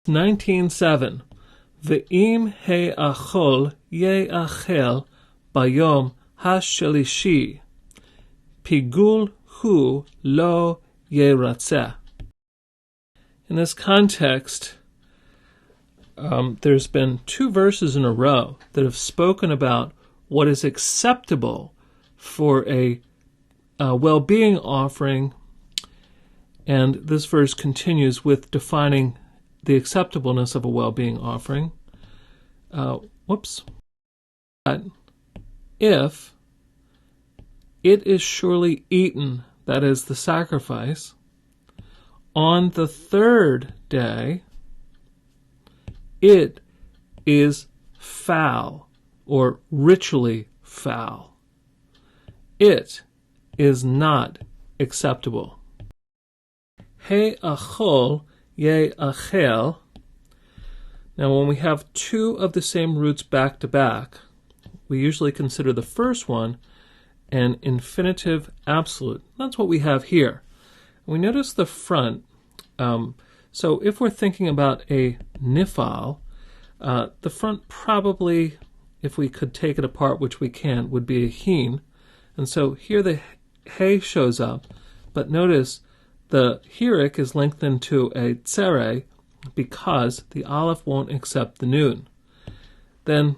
19:7 Ve'im he'achol ye'achel bayom hashelishi pigul hu lo yeratzeh. In this context, there's been two verses in a row that have spoken about what is acceptable for a well-being offering, and this verse continues with defining the acceptableness of a well-being offering. If it is surely eaten, that is the sacrifice, on the third day, it is foul or ritually foul. It is not acceptable. He'achol ye'achel. Now, when we have two of the same roots back to back, we usually consider the first one an infinitive absolute. That's what we have here. We notice the front. So if we're thinking about a nifal, the front probably, if we could take it apart, which we can, would be a hin. And so here the he shows up, but notice the hirik is lengthened to a tsere because the aleph won't accept the nun. Then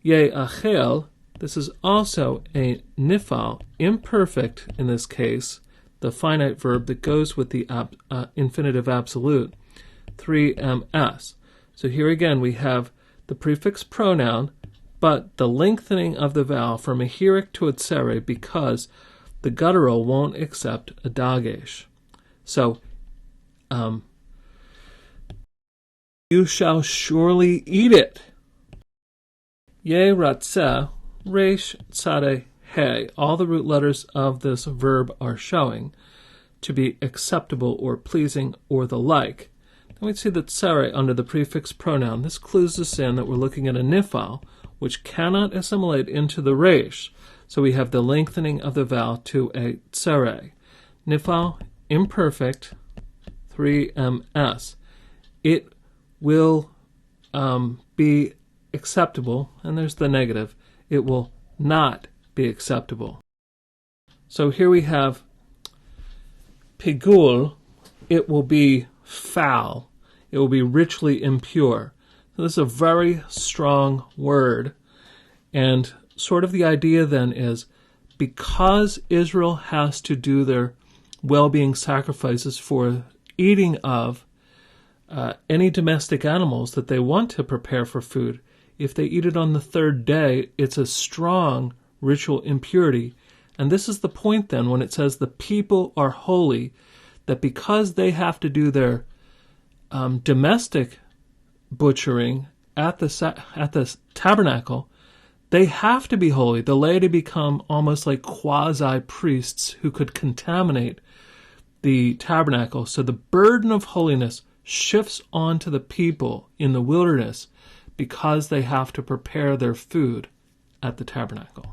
ye'achel, this is also a nifal, imperfect in this case, the finite verb that goes with the infinitive absolute, 3ms. So here again we have the prefix pronoun, but the lengthening of the vowel from a hirik to a tsere because the guttural won't accept a dagesh. So, you shall surely eat it. Yeratzeh, resh, tzadeh, he. All the root letters of this verb are showing to be acceptable or pleasing or the like. Then we see the tsere under the prefix pronoun. This clues us in that we're looking at a nifal, which cannot assimilate into the resh. So we have the lengthening of the vowel to a tsere. Nifal, imperfect, 3ms. It will be acceptable, and there's the negative. It will not be acceptable. So here we have pigul. It will be foul. It will be ritually impure. So this is a very strong word, and sort of the idea then is because Israel has to do their well-being sacrifices for eating of any domestic animals that they want to prepare for food, if they eat it on the third day, it's a strong ritual impurity. And this is the point then when it says the people are holy, that because they have to do their domestic butchering at the tabernacle, they have to be holy. The laity become almost like quasi-priests who could contaminate the tabernacle. So the burden of holiness shifts onto the people in the wilderness because they have to prepare their food at the tabernacle.